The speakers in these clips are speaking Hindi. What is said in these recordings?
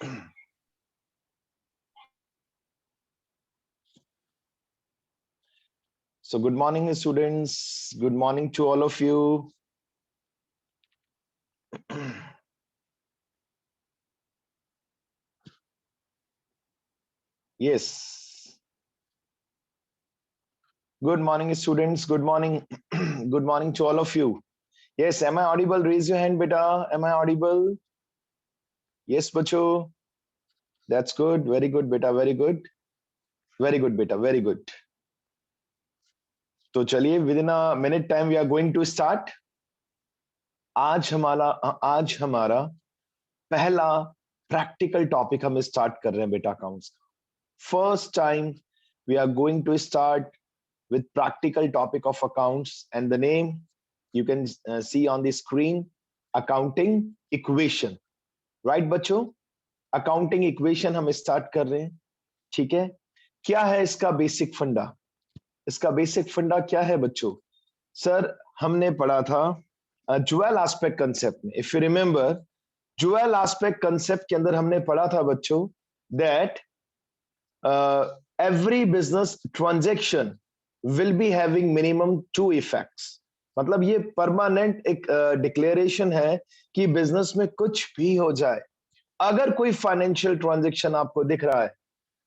So good morning, students. Good morning to all of you. Yes. Good morning, students. Good morning. Good morning to all of you. Yes, am I audible? Raise your hand, beta. Am I audible? Yes, bacho. That's good. Very good, beta. Very good. Very good, beta. Very good. तो चलिए, within a minute time we are going to start. आज हमारा पहला प्रैक्टिकल टॉपिक हम स्टार्ट कर रहे हैं बेटा अकाउंट्स का. First time we are going to start with practical topic of accounts, and the name you can see on the screen, accounting equation. Right बच्चों, accounting equation हम start कर रहे हैं. ठीक है, क्या है इसका बेसिक फंडा? इसका बेसिक फंडा क्या है बच्चों? सर हमने पढ़ा था ज्वेल एस्पेक्ट कंसेप्ट में. If you remember, jewel aspect concept के अंदर हमने पढ़ा था बच्चों that every business transaction will be having minimum 2 effects. मतलब ये परमानेंट एक डिक्लेरेशन है कि बिजनेस में कुछ भी हो जाए, अगर कोई फाइनेंशियल ट्रांजैक्शन आपको दिख रहा है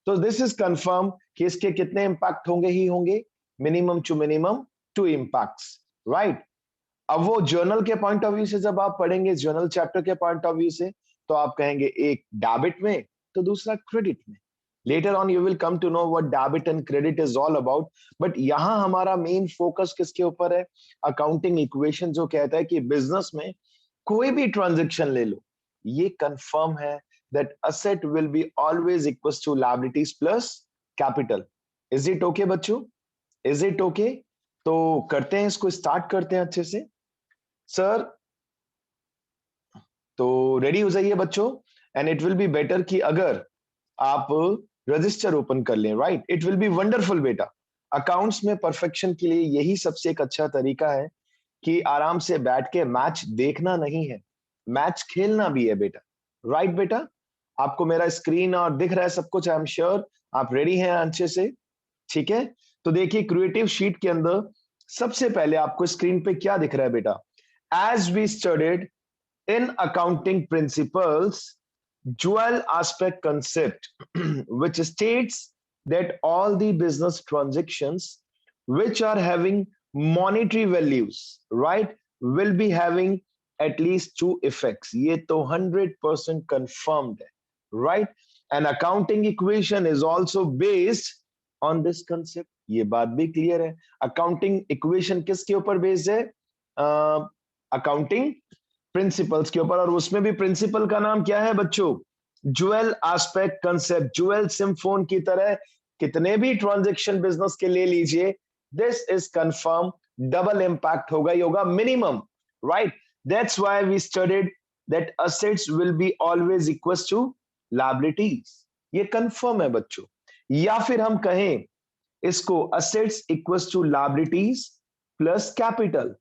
तो दिस इज कंफर्म कि इसके कितने इंपैक्ट होंगे ही होंगे, minimum to minimum 2 impacts. Right. अब वो जर्नल के पॉइंट ऑफ व्यू से जब आप पढ़ेंगे, जर्नल चैप्टर के पॉइंट ऑफ व्यू से, तो आप कहेंगे एक डेबिट में तो दूसरा क्रेडिट में. Later on you will come to know what debit and credit is all about. But यहाँ हमारा मेन फोकस किसके ऊपर है? अकाउंटिंग इक्वेशन जो कहता है कि बिजनेस में कोई भी ट्रांजैक्शन ले लो, ये कंफर्म है that asset will be always equals to liabilities plus capital. Is it okay बच्चों? Is it okay? तो करते हैं, इसको स्टार्ट करते हैं अच्छे से. सर तो रेडी हो जाइए बच्चों, and it will be better कि अगर आप रजिस्टर ओपन कर लें. Right, it will B wonderful बेटा. अकाउंट्स में परफेक्शन के लिए यही सबसे एक अच्छा तरीका है कि आराम से बैठ के मैच देखना नहीं है, मैच खेलना भी है बेटा. राइट बेटा, आपको मेरा स्क्रीन और दिख रहा है सब कुछ. आई एम श्योर आप रेडी हैं अच्छे से. ठीक है, तो देखिए क्रिएटिव शीट के अंदर सबसे पहले आपको स्क्रीन पे क्या दिख रहा है बेटा? As we studied in accounting principles, dual aspect concept which states that all the business transactions which are having monetary values, right, will be having at least 2 effects. ये तो 100% confirmed है. Right, and accounting equation is also based on this concept. ये बात भी क्लियर है. अकाउंटिंग इक्वेशन किसके ऊपर बेस्ड है? अकाउंटिंग प्रिंसिपल्स के ऊपर. और उसमें भी प्रिंसिपल का नाम क्या है बच्चों? Dual aspect concept. ज्वेल सिम्फोन की तरह कितने भी ट्रांजैक्शन बिजनेस के ले लीजिए, this is confirm, double impact होगा ही होगा minimum. Right, that's why we studied that assets will be always equal to liabilities. ये कंफर्म है बच्चों. या फिर हम कहें इसको assets equal to liabilities plus capital.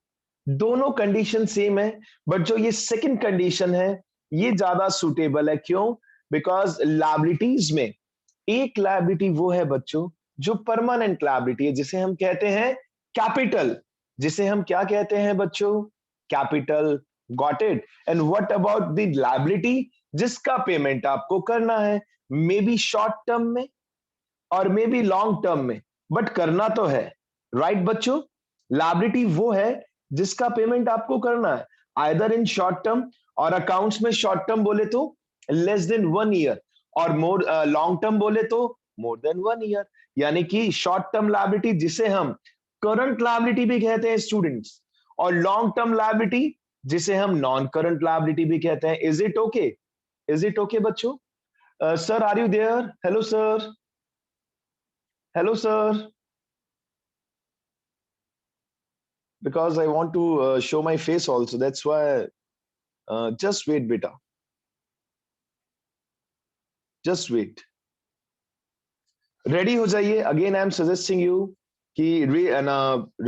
दोनों कंडीशन सेम है, बट जो ये सेकंड कंडीशन है ये ज्यादा सुटेबल है. क्यों? बिकॉज लायबिलिटीज में एक लायबिलिटी वो है बच्चों जो परमानेंट लायबिलिटी है, जिसे हम कहते हैं कैपिटल. जिसे हम क्या कहते हैं बच्चों? Capital. Got it? And what about the liability जिसका पेमेंट आपको करना है, मे बी शॉर्ट टर्म में और मे बी लॉन्ग टर्म में, बट करना तो है. राइट बच्चों, लायबिलिटी वो है जिसका पेमेंट आपको करना है आइदर इन शॉर्ट टर्म, और अकाउंट्स में शॉर्ट टर्म बोले तो लेस देन 1 ईयर, और मोर लॉन्ग टर्म बोले तो मोर देन 1 ईयर. यानी कि शॉर्ट टर्म लायबिलिटी जिसे हम करंट लायबिलिटी भी कहते हैं स्टूडेंट्स, और लॉन्ग टर्म लायबिलिटी जिसे हम नॉन करंट लायबिलिटी भी कहते हैं. Is it okay? Is it okay बच्चों? Sir are you there? Hello sir. Hello sir. Because I want to show my face also, that's why just wait beta, just wait. Ready हो जाइए. Again I am suggesting you कि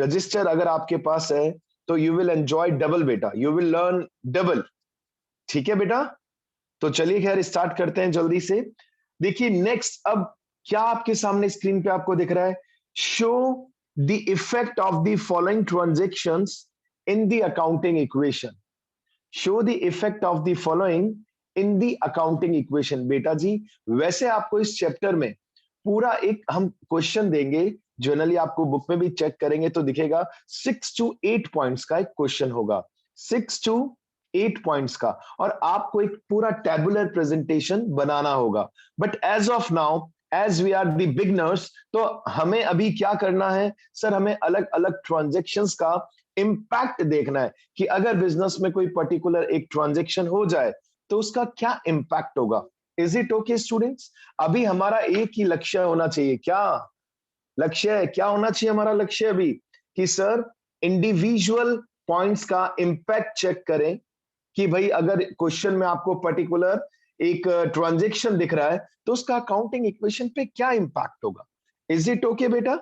रजिस्टर अगर आपके पास है तो यू विल एंजॉय डबल बेटा, यू विल लर्न डबल. ठीक है बेटा? तो चलिए खैर स्टार्ट करते हैं जल्दी से। देखिए नेक्स्ट, अब क्या आपके सामने स्क्रीन पे आपको दिख रहा है, show the effect of the following transactions in the accounting equation. Show the effect of the following in the accounting equation. बेटा जी, वैसे आपको इस चैप्टर में पूरा एक हम क्वेश्चन देंगे, जनरली आपको बुक में भी चेक करेंगे तो दिखेगा 6 to 8 पॉइंट्स का एक क्वेश्चन होगा, 6 to 8 पॉइंट्स का, और आपको एक पूरा टेबुलर प्रेजेंटेशन बनाना होगा। But as of now, as we are the beginners, तो हमें अभी क्या करना है सर, हमें अलग अलग ट्रांजेक्शंस का इंपैक्ट देखना है कि अगर बिजनेस में कोई पर्टिकुलर एक ट्रांजेक्शन हो जाए तो उसका क्या इंपैक्ट होगा। Is it okay students? अभी हमारा एक ही लक्ष्य होना चाहिए, क्या लक्ष्य है, क्या होना चाहिए हमारा लक्ष्य अभी, कि सर इंडिविजुअल पॉइंट्स का इंपैक्ट चेक करें कि भाई अगर क्वेश्चन में आपको पर्टिकुलर एक ट्रांजेक्शन दिख रहा है तो उसका अकाउंटिंग इक्वेशन पे क्या इंपैक्ट होगा। इज इट ओके बेटा?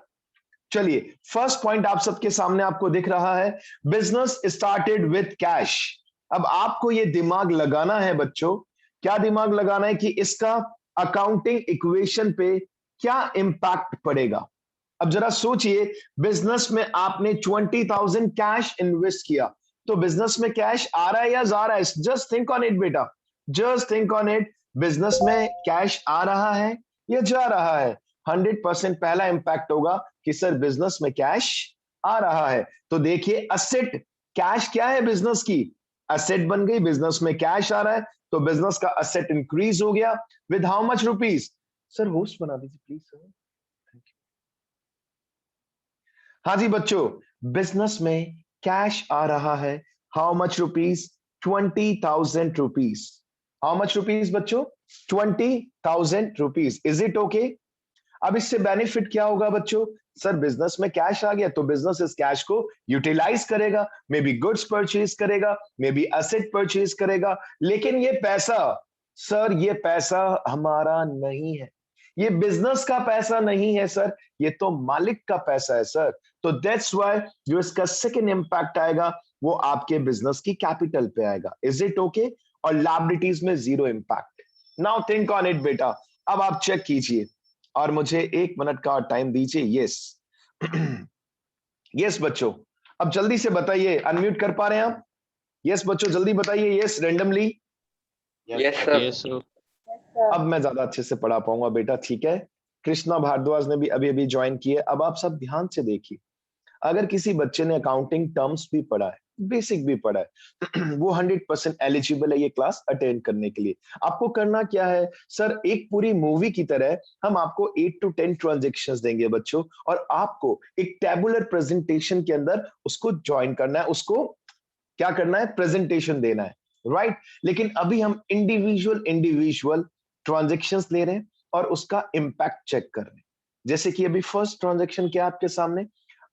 चलिए, फर्स्ट पॉइंट आप सबके सामने आपको दिख रहा है, बिजनेस स्टार्टेड विथ कैश। अब आपको ये दिमाग लगाना है बच्चों, क्या दिमाग लगाना है कि इसका अकाउंटिंग इक्वेशन पे क्या इंपैक्ट पड़ेगा। अब जरा सोचिए, बिजनेस में आपने 20,000 कैश इन्वेस्ट किया, तो बिजनेस में कैश आ रहा है या जा रहा है? जस्ट थिंक ऑन इट बेटा, just think on it. Business में कैश आ रहा है या जा रहा है? 100% पहला इंपैक्ट होगा कि सर बिजनेस में कैश आ रहा है। तो देखिए, असेट, कैश क्या है बिजनेस की, असेट बन गई, बिजनेस में कैश आ रहा है तो बिजनेस का असेट इंक्रीज हो गया with how much rupees. Sir host बना दीजिए प्लीज सर। हाँ जी बच्चों, बिजनेस में कैश आ रहा है, how much rupees, 20,000 rupees. How much rupees बच्चों? 20,000 रुपीज। Is it okay? अब इससे बेनिफिट क्या होगा बच्चों? सर बिजनेस में कैश आ गया तो बिजनेस इस कैश को यूटिलाइज करेगा, मे बी गुड्स परचेज करेगा, मे बी एसेट परचेज करेगा, लेकिन ये पैसा, सर ये पैसा हमारा नहीं है, ये बिजनेस का पैसा नहीं है सर, ये तो मालिक का पैसा है सर। तो दैट्स व्हाई जो इसका सेकंड इंपैक्ट आएगा वो आपके बिजनेस की कैपिटल पे आएगा। Is it okay? और लायबिलिटीज में zero impact. Now think on it बेटा, अब आप चेक कीजिए और मुझे 1 मिनट का टाइम दीजिए। यस यस बच्चों, अब जल्दी से बताइए, अनम्यूट कर पा रहे हैं आप? यस बच्चों जल्दी बताइए, yes randomly. Yes sir. Yes sir. अब मैं ज्यादा अच्छे से पढ़ा पाऊंगा बेटा, ठीक है। कृष्णा भारद्वाज ने भी अभी अभी ज्वाइन किए। अब आप सब ध्यान से देखिए, अगर किसी बच्चे ने अकाउंटिंग टर्म्स भी पढ़ा है, बेसिक भी पढ़ा है वो 100% एलिजिबल है ये क्लास अटेंड करने के लिए। आपको करना क्या है सर, एक पूरी मूवी की तरह हम आपको 8 to 10 ट्रांजेक्शंस देंगे बच्चों, और आपको एक टेबुलर प्रेजेंटेशन के अंदर उसको ज्वाइन करना है, उसको क्या करना है, प्रेजेंटेशन देना है, राइट। लेकिन अभी हम इंडिविजुअल इंडिविजुअल ट्रांजेक्शंस ले रहे हैं और उसका इंपैक्ट चेक कर रहे हैं। जैसे कि अभी फर्स्ट ट्रांजेक्शन क्या आपके सामने,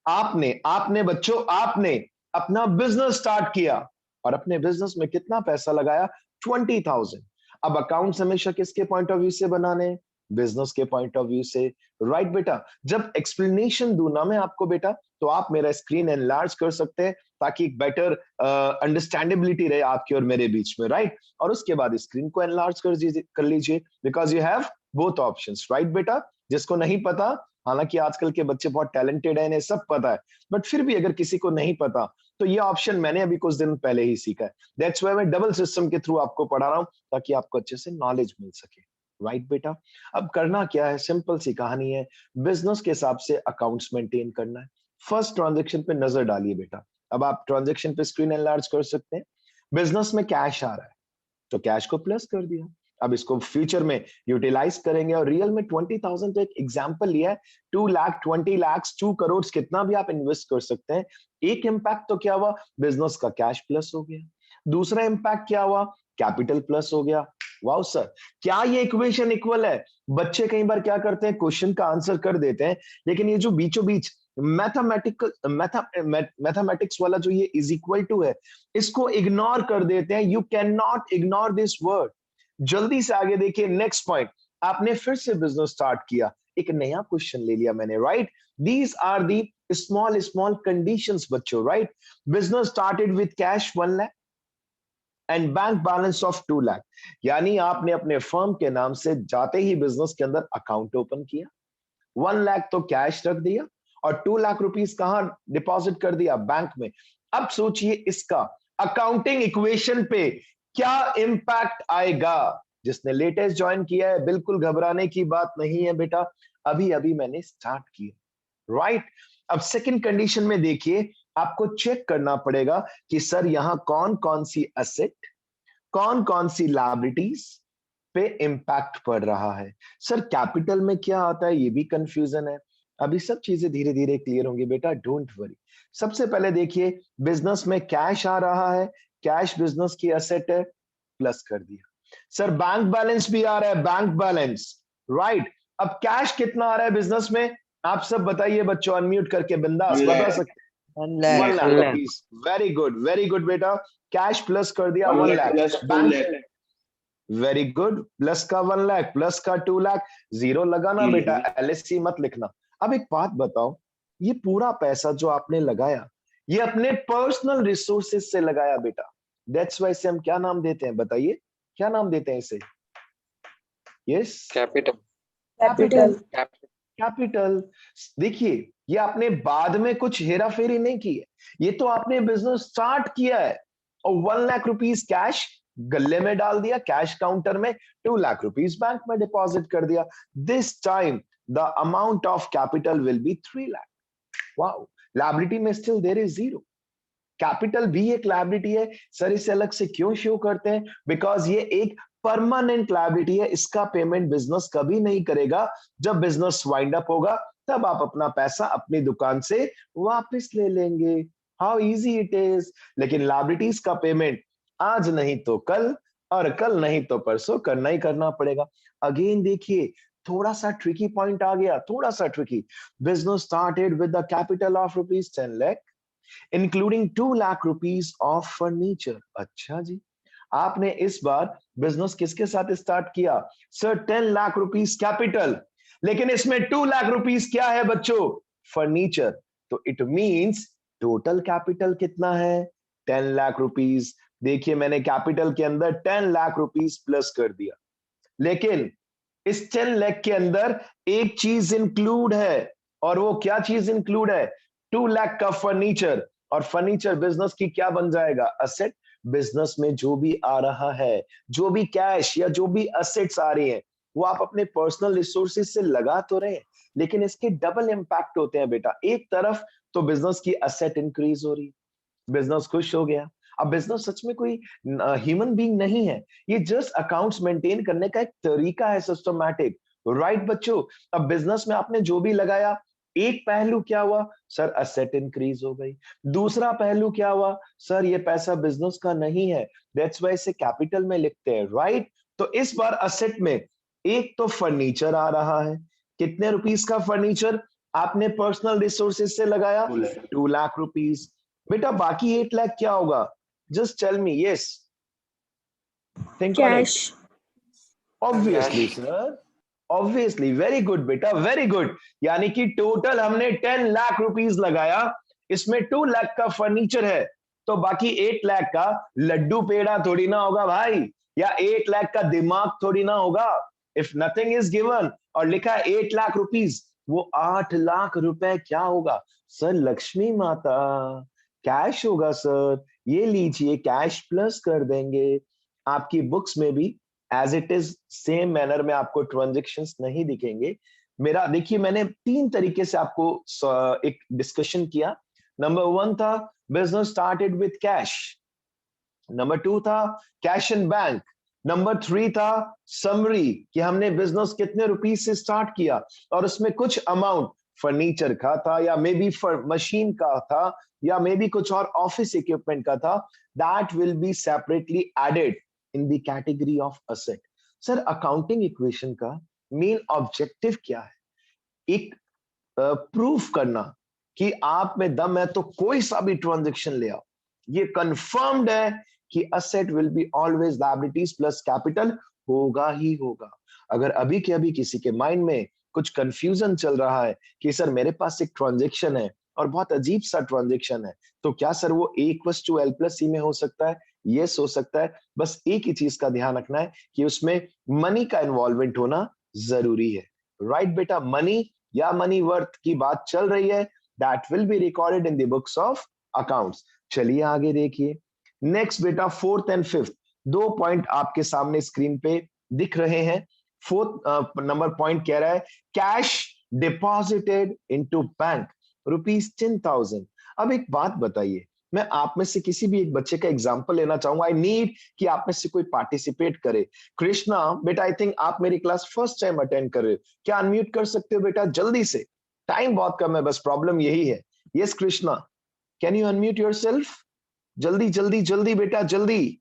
आपने आपने बच्चों आपने अपना बिजनेस स्टार्ट किया और अपने बिजनेस में कितना पैसा लगाया, 20,000। अब अकाउंट्स हमेशा किसके पॉइंट ऑफ व्यू से बनाने हैं, बिजनेस के पॉइंट ऑफ व्यू से, राइट बेटा। जब एक्सप्लेनेशन दूं ना मैं आपको बेटा, तो आप मेरा स्क्रीन एनलार्ज कर सकते हैं ताकि एक बेटर अंडरस्टैंडेबिलिटी रहे आपके और मेरे बीच में, राइट। और उसके बाद स्क्रीन को एनलार्ज कर लीजिए, because you have both options, right बेटा। जिसको नहीं पता, हालांकि आजकल के बच्चे बहुत टैलेंटेड हैं, इन्हें सब पता है, बट फिर भी अगर किसी को नहीं पता तो ये ऑप्शन मैंने अभी कुछ दिन पहले ही सीखा है। दैट्स व्हाई मैं डबल सिस्टम के थ्रू आपको पढ़ा रहा हूं ताकि आपको अच्छे से नॉलेज मिल सके, राइट बेटा। अब करना क्या है, सिंपल सी कहानी है, बिजनेस के हिसाब से अकाउंट्स मेंटेन करना है। फर्स्ट ट्रांजेक्शन पे नजर डालिए बेटा। अब आप ट्रांजेक्शन पे स्क्रीन एनलार्ज कर सकते हैं। बिजनेस में कैश आ रहा है तो कैश को प्लस कर दिया। अब इसको फ्यूचर में यूटिलाइज करेंगे और रियल में 20,000 तो एक एग्जांपल लिया है, 2 लाख, 20 लाख, 2 करोड़, कितना भी आप इन्वेस्ट कर सकते हैं। एक इंपैक्ट तो क्या हुआ, बिजनेस का कैश प्लस हो गया। दूसरा इंपैक्ट क्या हुआ, कैपिटल प्लस हो गया। वाओ सर, क्या ये इक्वेशन इक्वल है? बच्चे कई बार क्या करते हैं, क्वेश्चन का आंसर कर देते हैं, लेकिन ये जो बीचों बीच मैथमेटिक्स वाला जो ये इज इक्वल टू है, इसको इग्नोर कर देते हैं। You can not ignore this word. जल्दी से आगे देखिए, नेक्स्ट पॉइंट, आपने फिर से बिजनेस स्टार्ट किया, एक नया क्वेश्चन ले लिया मैंने, right. These are the small small conditions बच्चों, right. Business started with cash 1 lakh, and bank balance of 2 lakh. यानी आपने अपने फर्म के नाम से जाते ही बिजनेस के अंदर अकाउंट ओपन किया, 1 लाख तो कैश रख दिया और 2 लाख रुपीस कहां डिपॉजिट कर दिया? बैंक में। अब सोचिए इसका अकाउंटिंग इक्वेशन पे क्या इंपैक्ट आएगा। जिसने लेटेस्ट ज्वाइन किया है, बिल्कुल घबराने की बात नहीं है बेटा, अभी अभी मैंने स्टार्ट किया, राइट। अब सेकंड कंडीशन में देखिए, आपको चेक करना पड़ेगा कि सर यहां कौन कौन सी एसेट, कौन कौन सी लायबिलिटीज पे इंपैक्ट पड़ रहा है। सर कैपिटल में क्या आता है, ये भी कंफ्यूजन है। अभी सब चीजें धीरे धीरे क्लियर होंगी बेटा, डोंट वरी। सबसे पहले देखिए, बिजनेस में कैश आ रहा है, कैश बिजनेस की एसेट है, प्लस कर दिया। सर बैंक बैलेंस भी आ रहा है, बैंक बैलेंस, राइट। अब कैश कितना आ रहा है बिजनेस में, आप सब बताइए बच्चों, अनम्यूट करके बिंदास बता सकते हैं। 1 लाख रुपीस। वेरी गुड बेटा, कैश प्लस कर दिया 1 lakh, bank very good, plus का 1 लाख, प्लस का 2 लाख, जीरो लगाना बेटा, एलएससी मत लिखना। अब एक बात बताओ, ये पूरा पैसा जो आपने लगाया, ये अपने पर्सनल रिसोर्सेज से लगाया बेटा, दैट्स वाई से हम क्या नाम देते हैं, बताइए क्या नाम देते हैं इसे? Yes, capital. कैपिटल। कैपिटल। देखिए, ये आपने बाद में कुछ हेरा फेरी नहीं की है, ये तो आपने बिजनेस स्टार्ट किया है और 1 लाख रुपीस कैश गल्ले में डाल दिया, कैश काउंटर में, 2 लाख रुपीस बैंक में डिपॉजिट कर दिया। This time the amount of capital will be 3 lakh. Wow, liability में still there is zero. Capital भी एक लायबिलिटी है। सर इसे अलग से क्यों शो करते हैं? बिकॉज ये एक परमानेंट लायबिलिटी है, इसका पेमेंट बिजनेस कभी नहीं करेगा। जब बिजनेस वाइंड अप होगा तब आप अपना पैसा अपनी दुकान से वापस ले लेंगे। How easy it is. लेकिन लायबिलिटीज का पेमेंट आज नहीं तो कल, और कल नहीं तो परसों करना ही करना पड़ेगा। अगेन देखिए, थोड़ा सा ट्रिकी पॉइंट आ गया, थोड़ा सा tricky. Business started with the capital of rupees 10 lakh including 2 lakh rupees of furniture. अच्छा जी, आपने इस बार बिजनेस किसके साथ स्टार्ट किया? सर 10 लाख रुपीस कैपिटल, लेकिन इसमें 2 लाख रुपीस क्या है बच्चों? फर्नीचर। तो इट मींस टोटल कैपिटल कितना है? 10 लाख रुपीस। देखिए, मैंने कैपिटल के अंदर 10 लाख रुपीस प्लस कर दिया, लेकिन इस 10 लाख के अंदर एक चीज इंक्लूड है, और वो क्या चीज इंक्लूड है? 2 लाख का फर्नीचर। और फर्नीचर बिजनेस की क्या बन जाएगा? असेट। बिजनेस में जो भी आ रहा है, जो भी कैश या जो भी असेट्स आ रही हैं, वो आप अपने पर्सनल रिसोर्सेज से लगा तो रहे हैं, लेकिन इसके डबल इंपैक्ट होते हैं बेटा। एक तरफ तो बिजनेस की असेट इंक्रीज हो रही है, बिजनेस खुश हो गया। अब बिजनेस सच में कोई ह्यूमन बीइंग नहीं है, ये जस्ट अकाउंट्स मेंटेन करने का एक तरीका है, सिस्टमैटिक, राइट बच्चों। अब बिजनेस में आपने जो भी लगाया, एक पहलू क्या हुआ? सर असेट इंक्रीज हो गई। दूसरा पहलू क्या हुआ? सर ये पैसा बिजनेस का नहीं है, दैट्स वाई इसे कैपिटल में लिखते हैं, राइट। तो इस बार असेट में एक तो फर्नीचर आ रहा है, कितने रुपीस का फर्नीचर? आपने पर्सनल रिसोर्सेज से लगाया 2 लाख रुपीस। बेटा बाकी 8 लाख क्या होगा? Just tell me. Yes, think on it. Cash. Obviously sir, obviously. Very good बेटा, वेरी गुड। यानी कि टोटल हमने 10 लाख रुपीस लगाया, इसमें 2 लाख का फर्नीचर है, तो बाकी 8 लाख का लड्डू पेड़ा थोड़ी ना होगा भाई, या 8 लाख का दिमाग थोड़ी ना होगा। इफ नथिंग इज गिवन और लिखा है 8 लाख रुपीस, वो 8 लाख रुपए क्या होगा? सर लक्ष्मी माता, कैश होगा सर। ये लीजिए, कैश प्लस कर देंगे। आपकी बुक्स में भी as it is same manner में आपको ट्रांजैक्शंस नहीं दिखेंगे। मेरा देखिए, मैंने 3 तरीके से आपको एक डिस्कशन किया। नंबर 1 था business started with cash, number 2 था कैश इन बैंक, नंबर 3 था समरी कि हमने बिजनेस कितने रुपीस से स्टार्ट किया और उसमें कुछ अमाउंट फर्नीचर का था, या मे बी मशीन का था, या मे बी कुछ और ऑफिस इक्विपमेंट का था। That will be separately added in the category of asset. Sir accounting equation का मेन ऑब्जेक्टिव क्या है? एक प्रूफ करना कि आप में दम है तो कोई सा भी ट्रांजैक्शन ले आओ, ये कंफर्म्ड है कि asset will be always liabilities plus capital, होगा ही होगा। अगर अभी के अभी किसी के माइंड में कुछ कंफ्यूजन चल रहा है कि सर मेरे पास एक ट्रांजैक्शन है और बहुत अजीब सा ट्रांजैक्शन है, तो क्या सर वो A = L + C में हो सकता है? यस हो सकता है। बस एक ही चीज का ध्यान रखना है कि उसमें मनी का इन्वॉल्वमेंट होना जरूरी है। राइट बेटा, मनी या मनी वर्थ की बात चल रही है, that will be recorded in the books of accounts. चलिए आगे देखिए। नेक्स्ट बेटा, फोर्थ एंड फिफ्थ, दो पॉइंट आपके सामने स्क्रीन पे दिख रहे हैं। फोर्थ नंबर पॉइंट कह रहा है कैश डिपॉजिटेड इनटू बैंक ₹10,000। अब एक बात बताइए, मैं आप में से किसी भी एक बच्चे का एग्जांपल लेना चाहूंगा। आई नीड कि आप में से कोई पार्टिसिपेट करे। कृष्णा बेटा, आई थिंक आप मेरी क्लास फर्स्ट टाइम अटेंड कर रहे हो, क्या अनम्यूट कर सकते हो बेटा जल्दी से? टाइम बहुत कम है, बस प्रॉब्लम यही है। Yes Krishna, can you unmute yourself? जल्दी जल्दी जल्दी बेटा, जल्दी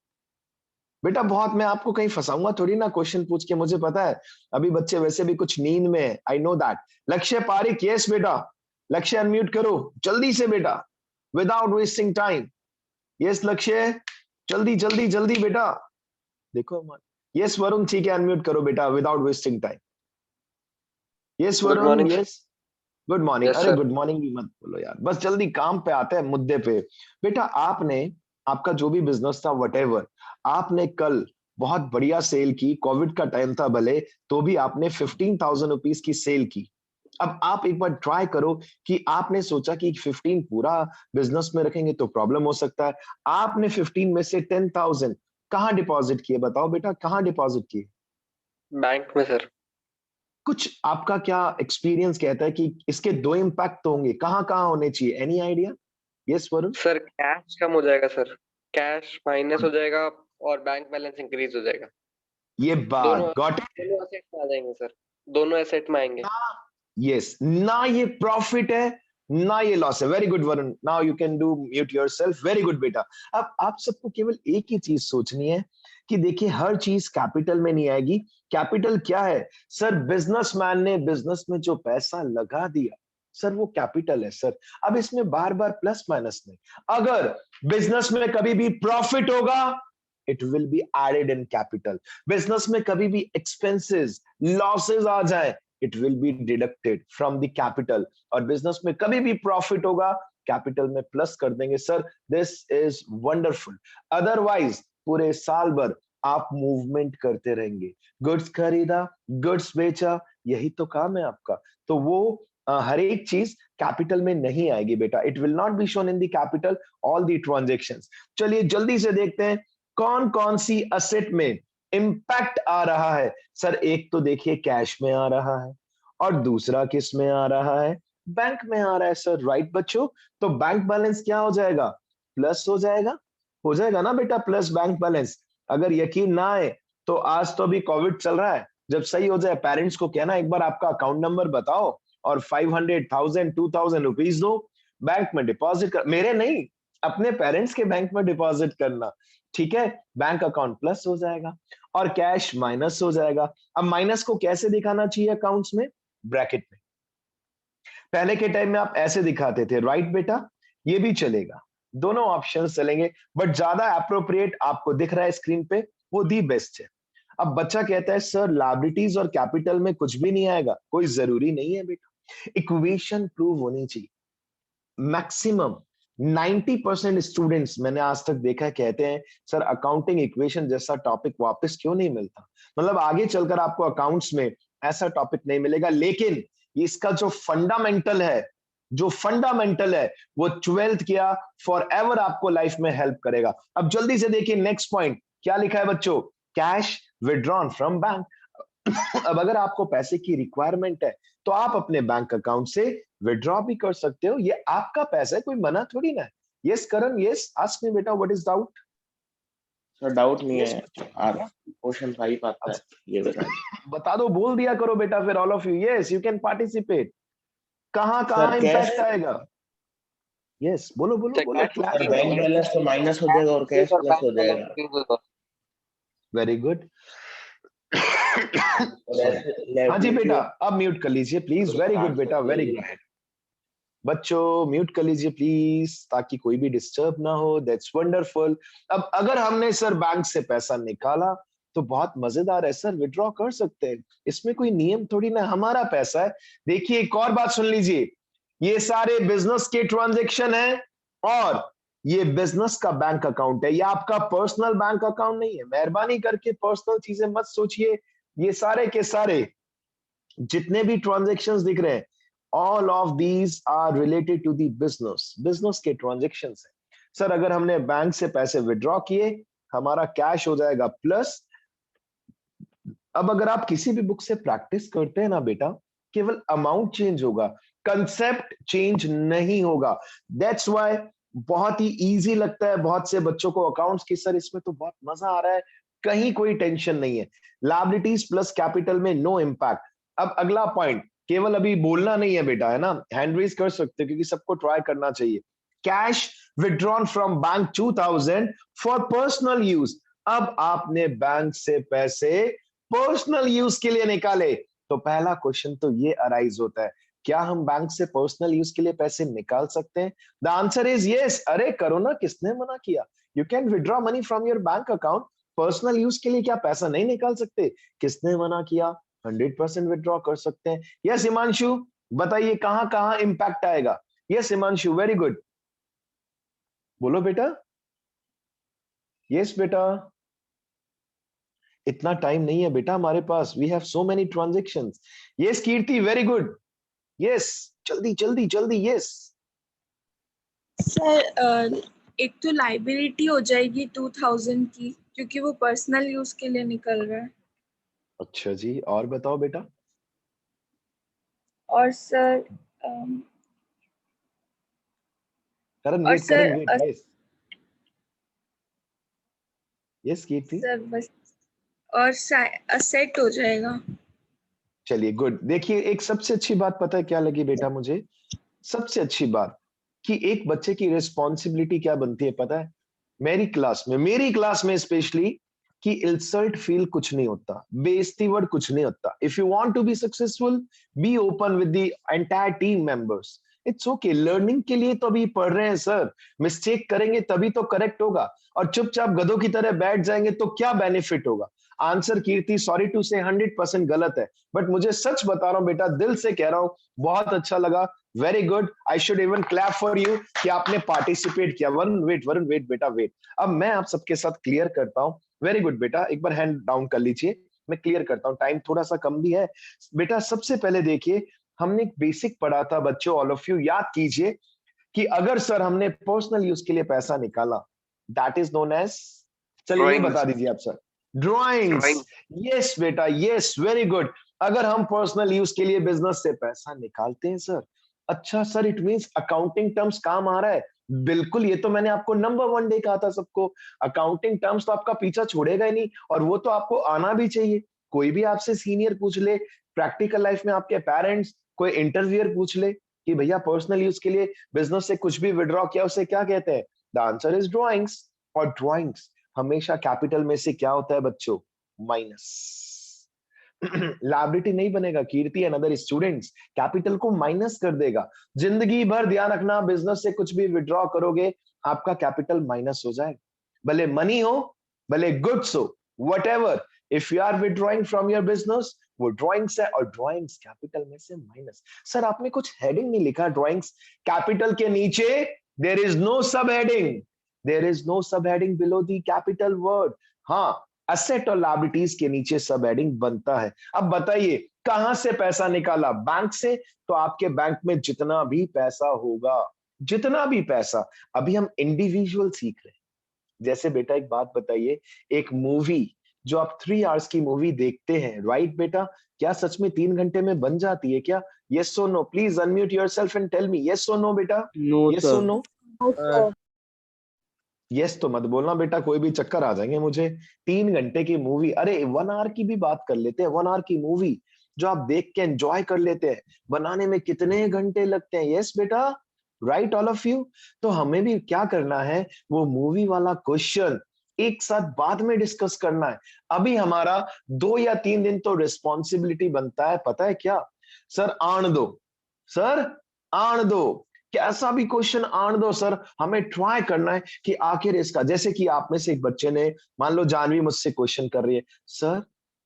बेटा। बहुत मैं आपको कहीं फंसाऊंगा थोड़ी ना क्वेश्चन पूछ के, मुझे पता है अभी बच्चे वैसे भी कुछ नींद में है, आई नो दैट। लक्ष्य पारिक, यस बेटा, लक्ष्य अनम्यूट करो जल्दी से बेटा, विदाउट वेस्टिंग टाइम। यस लक्ष्य, जल्दी जल्दी जल्दी बेटा, देखो मत। यस वरुण, ठीक है, अनम्यूट करो बेटा without wasting time. Yes good Varun, morning sir. Yes. Good morning, yes अरे सर। गुड मॉर्निंग भी मत बोलो यार, बस जल्दी काम पे आते हैं, मुद्दे पे। बेटा आपने, आपका जो भी बिजनेस था व्हाटएवर, आपने कल बहुत बढ़िया सेल की, कोविड का टाइम था भले, तो भी आपने 15,000 रुपीज की सेल की। अब आप एक बार ट्राई करो कि आपने सोचा कि 15 पूरा बिजनेस में रखेंगे तो प्रॉब्लम हो सकता है। आपने 15 में से 10,000 कहाँ डिपॉजिट किए बताओ बेटा, कहाँ डिपॉजिट किए? बैंक में सर। कुछ आपका क्या एक्सपीरियंस कहता है कि इसके दो इम्पैक्ट तो होंगे, कहाँ कहाँ होने चाहिए? Any idea? Yes Varun. Sir cash कम हो जाएगा सर, कैश माइनस हो जाएगा और बैंक बैलेंस इंक्रीज हो जाएगा। ये दोनों बात गॉट इट। दोनों एसेट में आ जाएंगे सर, दोनों एसेट में आएंगे। ना, यस, ना ये प्रॉफिट है ना ये लॉस है। Very good Varun, now you can do mute yourself. Very good बेटा। अब आप सबको केवल एक ही चीज सोचनी है कि देखिए हर चीज कैपिटल में नहीं आएगी। कैपिटल क्या है सर? बिजनेसमैन ने बिजनेस में जो पैसा लगा दिया सर, वो कैपिटल है सर। अब इसमें बार बार प्लस माइनस नहीं। अगर बिजनेस में कभी भी प्रॉफिट होगा, it will be added in capital. Business में कभी भी एक्सपेंसेस लॉसेस आ जाए, it will be deducted from the capital. और बिजनेस में कभी भी प्रॉफिट होगा, कैपिटल में प्लस कर देंगे sir. This is wonderful. Otherwise पूरे साल भर आप मूवमेंट करते रहेंगे, गुड्स खरीदा, गुड्स बेचा, यही तो काम है आपका। तो वो हर एक चीज कैपिटल में नहीं आएगी बेटा। It will not be shown in the capital all the transactions. चलिए जल्दी से देखते हैं कौन कौन सी असेट में इंपैक्ट आ रहा है। सर एक तो देखिए कैश में आ रहा है, और दूसरा किस में आ रहा है? बैंक में आ रहा है सर। राइट बच्चों, तो बैंक बैलेंस क्या हो जाएगा? प्लस हो जाएगा ना बेटा, प्लस बैंक बैलेंस। अगर यकीन ना आए तो आज तो अभी कोविड चल रहा है, जब सही हो जाए पेरेंट्स को कहना एक बार आपका अकाउंट नंबर बताओ और 500, 1000, 2000 रुपीज दो, बैंक में डिपॉजिट कर। मेरे नहीं, अपने पेरेंट्स के बैंक में डिपॉजिट करना, ठीक है? बैंक अकाउंट प्लस हो जाएगा और कैश माइनस हो जाएगा। अब माइनस को कैसे दिखाना चाहिए अकाउंट्स में? ब्रैकेट में। पहले के टाइम में आप ऐसे दिखाते थे, राइट बेटा? ये भी चलेगा, दोनों ऑप्शन चलेंगे, बट ज्यादा अप्रोप्रिएट आपको दिख रहा है स्क्रीन पे, वो दी बेस्ट है। अब बच्चा कहता है सर लायबिलिटीज और कैपिटल में कुछ भी नहीं आएगा। कोई जरूरी नहीं है बेटा, इक्वेशन प्रूव होनी चाहिए। मैक्सिमम 90% स्टूडेंट्स मैंने आज तक देखा है कहते हैं सर अकाउंटिंग इक्वेशन जैसा टॉपिक वापस क्यों नहीं मिलता। मतलब आगे चलकर आपको अकाउंट्स में ऐसा टॉपिक नहीं मिलेगा, लेकिन इसका जो फंडामेंटल है वो 12th किया फॉर एवर आपको लाइफ में हेल्प करेगा। अब जल्दी से देखिए नेक्स्ट पॉइंट क्या लिखा है बच्चों? Cash withdrawn from bank. अब अगर आपको पैसे की रिक्वायरमेंट है तो आप अपने बैंक अकाउंट से विड्रॉ भी कर सकते हो, ये आपका पैसा है, कोई मना थोड़ी ना है। यस करण, यस आस्क मी बेटा, what is doubt? Sir doubt नहीं यस है, क्वेश्चन 5 आता है, ये बता बता दो, बोल दिया करो बेटा फिर all of you. Yes you can participate. कहां सर कहां कैश, इंपैक्ट आएगा? यस बोलो बोलो बोलो, सर बैंक बैलेंस तो माइनस हो जाएगा और कैश प्लस हो जाएगा। Very good. और हाँ जी बेटा, अब म्यूट कर लीजिए प्लीज। वेरी गुड बेटा, वेरी गुड। बच्चों म्यूट कर लीजिए प्लीज ताकि कोई भी डिस्टर्ब ना हो। That's wonderful. अब अगर हमने सर बैंक से पैसा निकाला तो बहुत मजेदार है सर, विड्रॉ कर सकते हैं, इसमें कोई नियम थोड़ी ना, हमारा पैसा है। देखिए एक और बात सुन लीजिए, ये सारे बिजनेस के ट्रांजैक्शन है और ये बिजनेस का बैंक अकाउंट है, ये आपका पर्सनल बैंक अकाउंट नहीं है। मेहरबानी करके पर्सनल चीजें मत सोचिए। ये सारे के सारे जितने भी ट्रांजैक्शंस दिख रहे हैं, all of these are related to the business, business के ट्रांजैक्शंस है। सर अगर हमने बैंक से पैसे विड्रॉ किए, हमारा कैश हो जाएगा प्लस। अब अगर आप किसी भी बुक से प्रैक्टिस करते हैं ना बेटा, केवल अमाउंट चेंज होगा, कंसेप्ट चेंज नहीं होगा। दैट्स व्हाई बहुत ही इजी लगता है बहुत से बच्चों को अकाउंट्स की, सर इसमें तो बहुत मजा आ रहा है, कहीं कोई टेंशन नहीं है। लायबिलिटीज प्लस कैपिटल में नो इम्पैक्ट। अब अगला पॉइंट, केवल अभी बोलना नहीं है बेटा, है ना, हैंड रेज कर सकते हो क्योंकि सबको ट्राई करना चाहिए। Cash withdrawn from bank 2000 for personal use. अब आपने बैंक से पैसे पर्सनल यूज के लिए निकाले, तो पहला क्वेश्चन तो ये अराइज होता है, क्या हम बैंक से पर्सनल यूज के लिए पैसे निकाल सकते हैं? The answer is yes. अरे करो ना, किसने मना किया? You can withdraw money from your bank account, personal use के लिए क्या पैसा नहीं निकाल सकते? किसने मना किया? 100% विड्रॉ कर सकते हैं। यस हिमांशु, बताइए कहां कहां इंपैक्ट आएगा? यस हिमांशु, वेरी गुड, बोलो बेटा। यस बेटा, इतना टाइम नहीं है बेटा हमारे पास, we have so many transactions. Yes Kirti, very good, yes, जल्दी जल्दी जल्दी, यस। सर एक तो लाइबिलिटी हो जाएगी 2000 की, क्योंकि वो पर्सनल यूज के लिए निकल रहा है। अच्छा जी, और बताओ बेटा। और सर करण और वेट, सर करण वेट, यस यस कीर्ति। सर बस, और असेट हो जाएगा। चलिए गुड। देखिए एक सबसे अच्छी बात पता है क्या लगी बेटा मुझे? सबसे अच्छी बात कि एक बच्चे की रिस्पॉन्सिबिलिटी क्या बनती है पता है? मेरी क्लास में स्पेशली, कि इंसल्ट फील कुछ नहीं होता, बेइज्जती वर्ड कुछ नहीं होता। If you want to be successful, be open with the entire team members. It's okay, learning के लिए तो अभी पढ़ रहे हैं सर, मिस्टेक करेंगे तभी तो करेक्ट होगा, और चुपचाप गधों की तरह बैठ जाएंगे तो क्या बेनिफिट होगा? आंसर कीर्ति सॉरी टू से 100% गलत है, बट मुझे सच बता रहा हूं बेटा, दिल से कह रहा हूं, बहुत अच्छा लगा, very good, I should even clap for you कि आपने पार्टिसिपेट किया। वरुण वेट बेटा, वेट। अब मैं आप सबके साथ क्लियर करता हूं। वेरी गुड बेटा, एक बार हैंड डाउन कर लीजिए, मैं क्लियर करता हूं, टाइम थोड़ा सा कम भी है बेटा। सबसे पहले देखिए, हमने एक बेसिक पढ़ा था बच्चों, ऑल ऑफ यू याद कीजिए कि अगर सर हमने पर्सनल यूज के लिए पैसा निकाला, दैट इज नोन एज, चलिए ये बता ड्राइंग्स। दीजिए आप सर। ड्राइंग्स। ड्राइंग। यस बेटा, यस, वेरी गुड। अगर हम पर्सनल यूज के लिए बिजनेस से पैसा निकालते हैं सर, अच्छा sir, it means accounting terms काम आ रहा है। बिल्कुल, ये तो मैंने आपको नंबर 1 डे कहा था सबको, अकाउंटिंग टर्म्स तो आपका पीछा छोड़ेगा ही नहीं, और वो तो आपको आना भी चाहिए। कोई भी आपसे सीनियर पूछ ले, प्रैक्टिकल लाइफ में आपके पेरेंट्स, कोई इंटरव्यूअर पूछ ले कि भैया पर्सनल यूज के लिए बिजनेस से कुछ भी विड्रॉ किया, उसे क्या कहते हैं? The answer is drawings. और ड्राइंग्स हमेशा कैपिटल में से क्या होता है बच्चों? माइनस। लायबिलिटी नहीं बनेगा कीर्ति एंड अदर स्टूडेंट्स, कैपिटल को माइनस कर देगा। जिंदगी भर ध्यान रखना, बिजनेस से कुछ भी विड्रॉ करोगे, आपका कैपिटल माइनस हो जाएगा, भले मनी हो, भले गुड्स हो, whatever, if you are withdrawing from your business, वो ड्राइंग्स है, और ड्राइंग्स कैपिटल में से माइनस। सर आपने कुछ हेडिंग नहीं लिखा ड्राइंग्स कैपिटल के नीचे, देयर इज नो सब हेडिंग, देयर इज नो सब heading below the capital word. हाँ, असेट और लायबिलिटीज के नीचे सब हेडिंग बनता है। अब बताइए कहां से पैसा निकाला? बैंक से। तो आपके बैंक में जितना भी पैसा होगा, जितना भी पैसा, अभी हम इंडिविजुअल सीख रहे हैं। जैसे बेटा एक बात बताइए, एक मूवी जो आप 3 आवर्स की मूवी देखते हैं, राइट बेटा, क्या सच में 3 घंटे में बन जाती है क्या? यस और no, please unmute yourself and tell me yes और नो बेटा, नो यस और नो। सर। यस तो मत बोलना बेटा, कोई भी चक्कर आ जाएंगे मुझे। 3 घंटे की मूवी, अरे 1 आवर की भी बात कर लेते हैं, 1 आवर की मूवी जो आप देख के एंजॉय कर लेते हैं, बनाने में कितने घंटे लगते हैं? यस बेटा, राइट ऑल ऑफ यू। तो हमें भी क्या करना है, वो मूवी वाला क्वेश्चन एक साथ बाद में डिस्कस करना है। अभी हमारा 2 या 3 दिन तो रिस्पॉन्सिबिलिटी बनता है, पता है क्या? सर आन दो, सर आन दो, कैसा भी क्वेश्चन आन दो सर, हमें ट्राई करना है कि आखिर इसका, जैसे कि आप में से एक बच्चे ने, मान लो जानवी मुझसे क्वेश्चन कर रही है, सर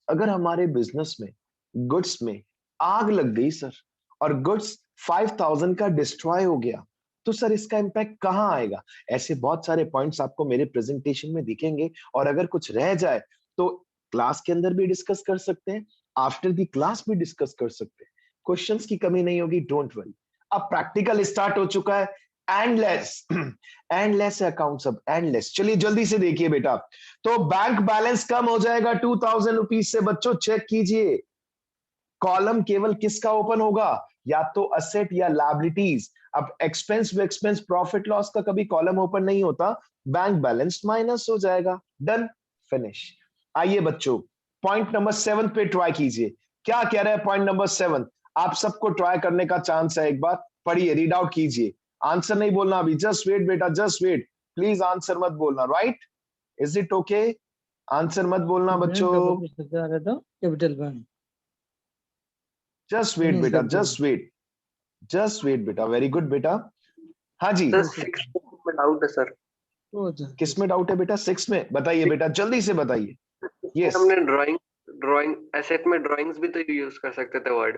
अगर हमारे बिजनेस में, गुड्स में आग लग गई सर, और गुड्स 5000 का डिस्ट्रॉय हो गया, तो सर इसका इम्पैक्ट कहाँ आएगा? ऐसे बहुत सारे पॉइंट्स आपको मेरे प्रेजेंटेशन में दिखेंगे, और अगर कुछ रह जाए तो क्लास के अंदर भी डिस्कस कर सकते हैं, आफ्टर द क्लास भी डिस्कस कर सकते हैं, क्वेश्चंस की कमी नहीं होगी, डोंट वरी। अब प्रैक्टिकल स्टार्ट हो चुका है, एंडलेस एंडलेस है अकाउंट्स, अब एंडलेस। चलिए जल्दी से देखिए बेटा, तो बैंक बैलेंस कम हो जाएगा 2000 रुपीज से। बच्चों चेक कीजिए, कॉलम केवल किसका ओपन होगा, या तो असेट या लायबिलिटीज। अब expense to expense, profit loss का कभी कॉलम ओपन नहीं होता, बैंक बैलेंस माइनस हो जाएगा, डन, फिनिश। आइए बच्चों पॉइंट नंबर 7 पे ट्राई कीजिए, क्या कह रहे हैं पॉइंट नंबर 7? आप सबको ट्राई करने का चांस है, एक बार पढ़िए, रीड आउट कीजिए, आंसर नहीं बोलना अभी, जस्ट वेट बेटा, जस्ट वेट, प्लीज आंसर मत बोलना, right? Is it okay? Answer मत बोलना बच्चों, कैपिटल बैंक। जस्ट वेट बेटा, जस्ट वेट, जस्ट वेट बेटा, वेरी गुड बेटा। हाँ जी, सर 6 में डाउट है सर। किस में डाउट है बेटा? 6 में, बताइए बेटा, जल्दी से बताइए। Yes. हमने ड्राइंग एसेट में ड्राइंग्स भी तो यूज कर सकते थे वर्ड।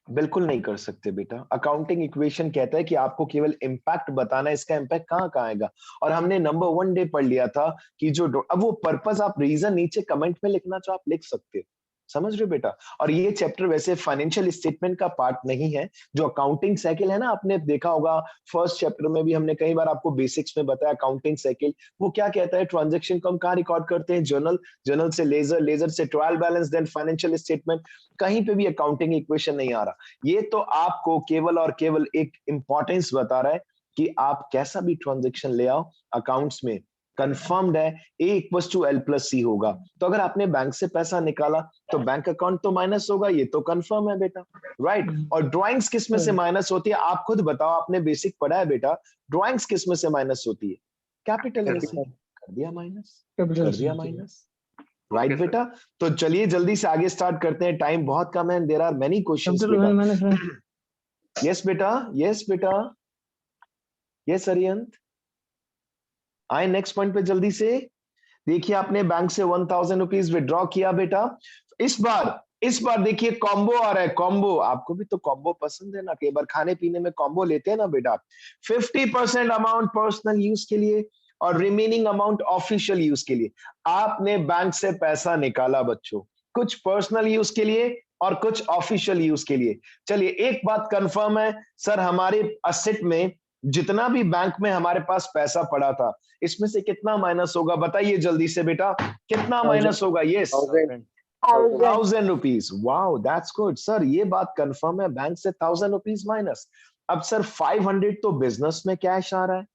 बिल्कुल नहीं कर सकते बेटा, अकाउंटिंग इक्वेशन कहता है कि आपको केवल इम्पैक्ट बताना है, इसका इम्पैक्ट कहाँ कहाँ आएगा। और हमने नंबर 1 डे पढ़ लिया था कि जो, अब वो पर्पस आप रीजन नीचे कमेंट में लिखना चाहो आप लिख सकते हो, समझ रहे हो बेटा? और ये चैप्टर वैसे फाइनेंशियल स्टेटमेंट का पार्ट नहीं है, जो अकाउंटिंग साइकिल है ना, आपने देखा होगा फर्स्ट चैप्टर में भी हमने कई बार आपको बेसिक्स में बताया अकाउंटिंग साइकिल, वो क्या कहता है, ट्रांजैक्शन को हम कहाँ रिकॉर्ड करते हैं, जर्नल, जर्नल से लेजर, लेजर से trial balance, then financial statement. कहीं पे भी अकाउंटिंग इक्वेशन नहीं आ रहा, ये तो आपको केवल और केवल एक इंपॉर्टेंस बता रहा है कि आप कैसा भी ट्रांजैक्शन ले आओ अकाउंट्स में, कंफर्म्ड है A equals to L plus C होगा। तो अगर आपने बैंक से पैसा निकाला तो बैंक अकाउंट तो माइनस होगा, ये तो कंफर्म है बेटा, राइट? और ड्राइंग्स किस में से माइनस होती है, आप खुद बताओ, आपने बेसिक पढ़ा है बेटा, ड्राइंग्स किस में से माइनस होती है? कैपिटल में से, कर दिया माइनस, कर दिया माइनस, राइट बेटा? तो चलिए जल्दी से आगे स्टार्ट करते हैं, टाइम बहुत कम है, देयर आर मेनी क्वेश्चंस बेटा। यस बेटा, यस बेटा, यस अरियंत, आए नेक्स्ट पॉइंट पे जल्दी से। देखिए आपने बैंक से 1000 रुपीज विड्रॉ किया बेटा, इस बार देखिए कॉम्बो आ रहा है, कॉम्बो, आपको भी तो कॉम्बो पसंद है ना, कई बार खाने पीने में कॉम्बो लेते हैं ना बेटा। 50% अमाउंट पर्सनल यूज के लिए और रिमेनिंग अमाउंट ऑफिशियल यूज के लिए। आपने बैंक से पैसा निकाला बच्चों, कुछ पर्सनल यूज के लिए और कुछ ऑफिशियल यूज के लिए। चलिए एक बात कंफर्म है सर, हमारे असेट में जितना भी बैंक में हमारे पास पैसा पड़ा था, इसमें से कितना माइनस होगा, बताइए जल्दी से बेटा, कितना माइनस होगा? Yes, 1000 rupees. Wow that's good sir, ये बात कंफर्म है, बैंक से 1000 रुपीज माइनस। अब सर 500 तो बिजनेस में कैश आ रहा है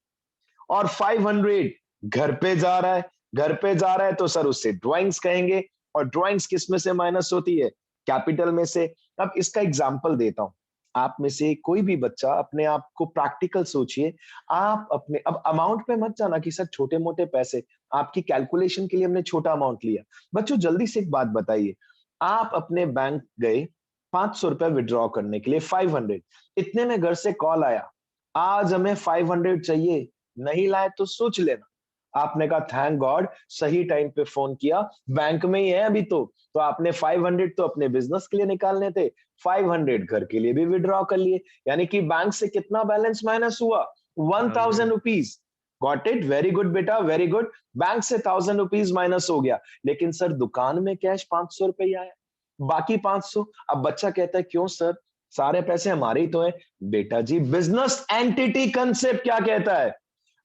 और 500 घर पे जा रहा है, घर पे जा रहा है तो सर उससे ड्राइंग्स कहेंगे, और ड्राइंग्स किस में से माइनस होती है? कैपिटल में से। अब इसका एग्जांपल देता हूं, आप में से कोई भी बच्चा अपने आप को प्रैक्टिकल सोचिए, आप अपने, अब अमाउंट पे मत जाना कि सर छोटे मोटे पैसे, आपकी कैलकुलेशन के लिए हमने छोटा अमाउंट लिया। बच्चों जल्दी से एक बात बताइए, आप अपने बैंक गए 500 रुपए विड्रॉ करने के लिए, 500, इतने में घर से कॉल आया, आज हमें 500 चाहिए, नहीं लाए तो सोच लेना। आपने कहा थैंक गॉड सही टाइम पे फोन किया, बैंक में ही है अभी तो आपने 500 तो अपने बिजनेस के लिए निकालने थे, 500 घर के लिए भी विड्रॉ कर लिए, यानी कि बैंक से कितना बैलेंस माइनस हुआ? 1000 rupees. Got it, very good बेटा, वेरी गुड। बैंक से 1000 रुपीज माइनस हो गया, लेकिन सर दुकान में कैश 500 रुपए ही आया, बाकी 500। अब बच्चा कहता है क्यों सर, सारे पैसे हमारे ही तो है। बेटा जी बिजनेस एंटिटी कंसेप्ट क्या कहता है,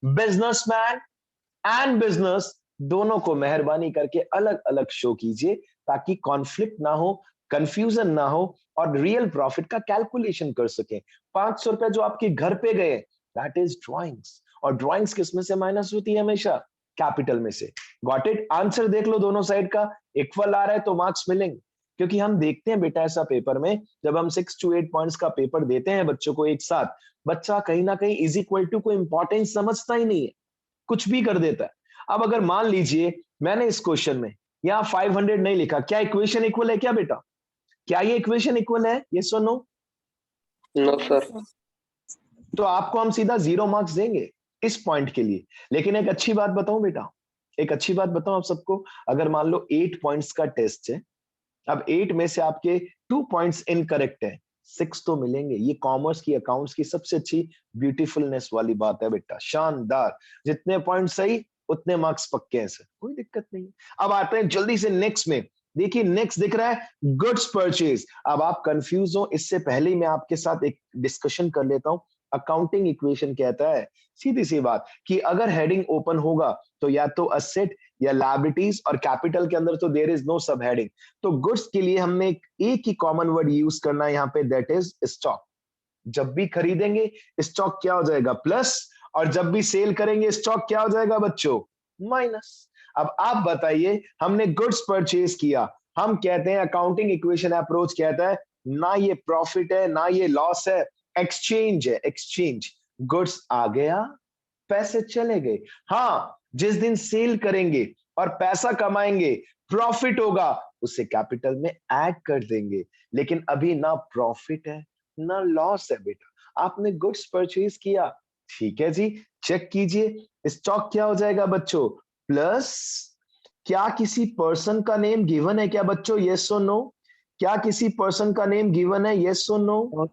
बिजनेसमैन एंड बिजनेस दोनों को मेहरबानी करके अलग अलग शो कीजिए, ताकि कॉन्फ्लिक्ट ना हो, कंफ्यूजन ना हो, और रियल प्रॉफिट का कैलकुलेशन कर सके। 500 रुपए जो आपके घर पे गए, दैट इज ड्राइंग्स, और ड्राइंग्स किस में से माइनस होती है? हमेशा कैपिटल में से। Got it? आंसर देख लो दोनों साइड का, इक्वल आ रहा है तो मार्क्स मिलेंगे, क्योंकि हम देखते हैं बेटा ऐसा पेपर में, जब हम 6 to 8 पॉइंट्स का पेपर देते हैं बच्चों को एक साथ, बच्चा कहीं ना कहीं इज इक्वल टू को इंपॉर्टेंस समझता ही नहीं है, कुछ भी कर देता है। अब अगर मान लीजिए मैंने इस क्वेश्चन में यहाँ 500 नहीं लिखा, क्या इक्वेशन इक्वल है क्या बेटा? क्या ये इक्वेशन इक्वल है? यस और नो? No sir. तो आपको हम सीधा 0 मार्क्स देंगे इस पॉइंट के लिए। लेकिन एक अच्छी बात बताऊं बेटा, एक अच्छी बात बताऊं आप सबको, अगर मान लो 8 पॉइंट्स का टेस्ट है, अब 8 में से आपके 2 पॉइंट्स इनकरेक्ट है, 6 तो मिलेंगे। ये कॉमर्स की अकाउंट्स की सबसे अच्छी ब्यूटीफुलनेस वाली बात है बेटा, शानदार। जितने पॉइंट सही उतने मार्क्स पक्के हैं सर, कोई दिक्कत नहीं। अब आते हैं जल्दी से नेक्स्ट में। देखिए नेक्स्ट दिख रहा है गुड्स परचेज। अब आप कंफ्यूज हो, इससे पहले ही मैं आपके साथ एक डिस्कशन कर लेता हूं। अकाउंटिंग इक्वेशन कहता है सीधी सी बात कि अगर हेडिंग ओपन होगा तो या तो असेट या लायबिलिटीज, और कैपिटल के अंदर तो देयर इज नो सब हेडिंग। तो गुड्स के लिए हमने एक ही कॉमन वर्ड यूज करना है यहाँ पे, दैट इज स्टॉक। जब भी खरीदेंगे स्टॉक क्या हो जाएगा प्लस, और जब भी सेल करेंगे स्टॉक क्या हो जाएगा बच्चों माइनस। अब आप बताइए, हमने गुड्स परचेज किया, हम कहते हैं अकाउंटिंग इक्वेशन अप्रोच कहता है ना ये प्रॉफिट है ना ये लॉस है, एक्सचेंज है, एक्सचेंज। गुड्स आ गया, पैसे चले गए। हाँ, जिस दिन सेल करेंगे और पैसा कमाएंगे, प्रॉफिट होगा, उसे कैपिटल में ऐड कर देंगे। लेकिन अभी ना प्रॉफिट है ना लॉस है बेटा, आपने गुड्स परचेज किया, ठीक है जी। चेक कीजिए स्टॉक क्या हो जाएगा बच्चों प्लस। क्या किसी पर्सन का नेम गिवन है क्या बच्चों, यस और नो? क्या किसी पर्सन का नेम गिवन है, यस और नो?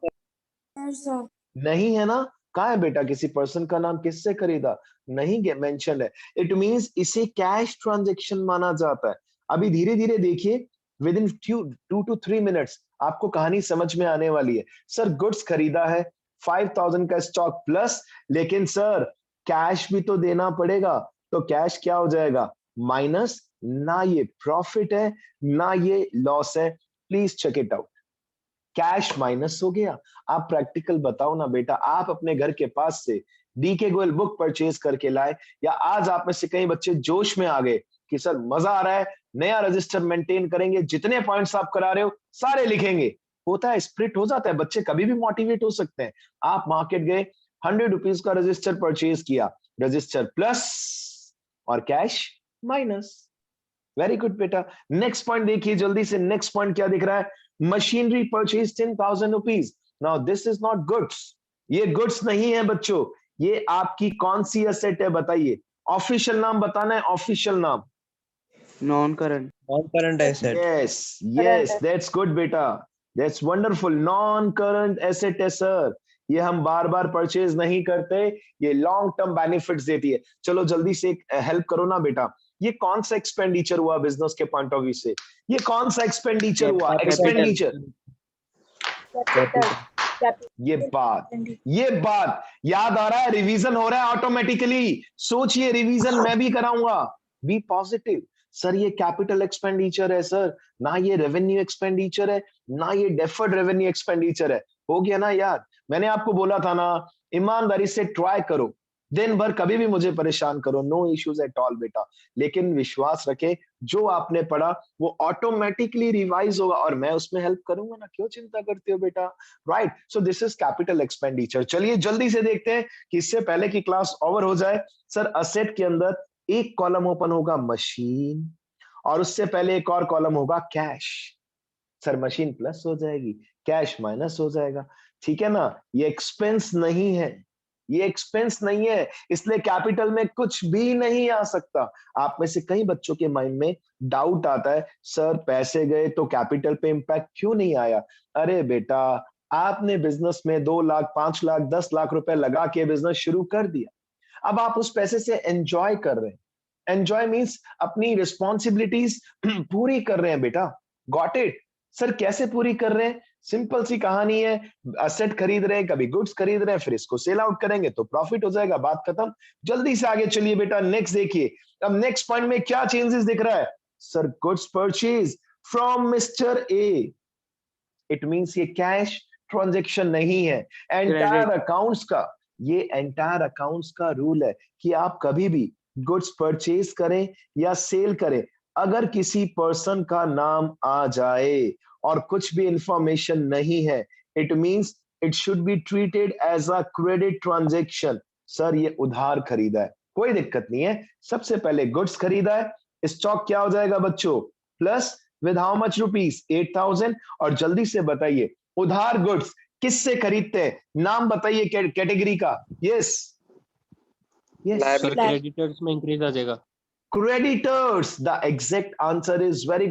नहीं है ना। कहाँ है बेटा किसी पर्सन का नाम, किससे खरीदा, नहीं मेंशन है। इट मींस इसे कैश ट्रांजैक्शन माना जाता है। अभी धीरे धीरे देखिए, विद इन 2 to 3 मिनट्स आपको कहानी समझ में आने वाली है। सर गुड्स खरीदा है, 5000 का स्टॉक प्लस, लेकिन सर कैश भी तो देना पड़ेगा, तो कैश क्या हो जाएगा माइनस। ना ये प्रॉफिट है ना ये लॉस है, please check it out. Cash minus हो गया। आप प्रैक्टिकल बताओ ना बेटा, आप अपने घर के पास से डीके गोयल बुक परचेज करके लाए, या आज आप में से कई बच्चे जोश में आ गए कि सर मजा आ रहा है, नया रजिस्टर मेंटेन करेंगे, जितने पॉइंट्स आप करा रहे हो सारे लिखेंगे। होता है, स्प्रिट हो जाता है, बच्चे कभी भी मोटिवेट हो सकते हैं। आप मार्केट गए, 100 रुपीज का रजिस्टर परचेज किया, रजिस्टर प्लस और कैश माइनस। वेरी गुड बेटा। नेक्स्ट पॉइंट देखिए जल्दी से, नेक्स्ट पॉइंट क्या दिख रहा है, machinery purchase 10,000 rupees. Now this is not goods, ये गुड्स नहीं है बच्चों, ये आपकी कौन सी असेट है बताइए, ऑफिशियल नाम बताना है, ऑफिशियल नाम। Non current asset. Yes yes, that's good बेटा, that's wonderful. Non current asset है सर, ये हम बार बार परचेज नहीं करते, ये लॉन्ग टर्म बेनिफिट्स देती है। चलो जल्दी से हेल्प करो ना बेटा, ये कौन सा एक्सपेंडिचर हुआ बिजनेस के पॉइंट ऑफ व्यू से, ये कौन सा एक्सपेंडिचर हुआ, एक्सपेंडिचर। ये बात याद आ रहा है, रिवीजन हो रहा है ऑटोमेटिकली। सोचिए, रिवीजन मैं भी कराऊंगा, बी पॉजिटिव। सर ये कैपिटल एक्सपेंडिचर है सर, ना ये रेवेन्यू एक्सपेंडिचर है ना ये डेफर्ड रेवेन्यू एक्सपेंडिचर है। हो गया ना याद, मैंने आपको बोला था ना, ईमानदारी से ट्राई करो, दिन भर कभी भी मुझे परेशान करो, नो इश्यूज एट ऑल बेटा। लेकिन विश्वास रखे, जो आपने पढ़ा वो ऑटोमेटिकली रिवाइज होगा और मैं उसमें हेल्प करूंगा ना, क्यों चिंता करते हो बेटा, right. So this is capital expenditure. चलिए जल्दी से देखते हैं कि इससे पहले की क्लास ओवर हो जाए। सर असेट के अंदर एक कॉलम ओपन होगा मशीन, और उससे पहले एक और कॉलम होगा कैश। सर मशीन प्लस हो जाएगी, कैश माइनस हो जाएगा, ठीक है ना। ये एक्सपेंस नहीं है, ये एक्सपेंस नहीं है, इसलिए कैपिटल में कुछ भी नहीं आ सकता। आप में से कई बच्चों के माइंड में डाउट आता है, सर पैसे गए तो कैपिटल पे इंपैक्ट क्यों नहीं आया। अरे बेटा, आपने बिजनेस में 2 लाख 5 लाख 10 लाख रुपए लगा के बिजनेस शुरू कर दिया, अब आप उस पैसे से एंजॉय कर रहे हैं। एंजॉय मीन्स अपनी रिस्पॉन्सिबिलिटीज पूरी कर रहे हैं बेटा, गॉट इट। सर कैसे पूरी कर रहे हैं, सिंपल सी कहानी है, असेट खरीद रहे हैं, कभी गुड्स खरीद रहे हैं, फिर इसको सेल आउट करेंगे तो प्रॉफिट हो जाएगा, बात खत्म। जल्दी से आगे चलिए बेटा, नेक्स्ट देखिए। अब नेक्स्ट पॉइंट में क्या चेंजेस दिख रहा है, sir goods purchase from mister A. It means ये कैश ट्रांजैक्शन नहीं है, एंटायर अकाउंट्स का, ये एंटायर अकाउंट्स का रूल है कि आप कभी भी गुड्स परचेज करें या सेल करें, अगर किसी पर्सन का नाम आ जाए और कुछ भी इंफॉर्मेशन नहीं है, it means it should be treated as a credit transaction. Sir ये उधार खरीदा है, कोई दिक्कत नहीं है, सबसे पहले गुड्स खरीदा है, स्टॉक क्या हो जाएगा बच्चों plus, with how much rupees 8000। और जल्दी से बताइए उधार गुड्स किससे खरीदते हैं, नाम बताइए कैटेगरी का। Yes Liability. क्रेडिटर्स में इंक्रीज आ जाएगा। creditors, the exact answer is very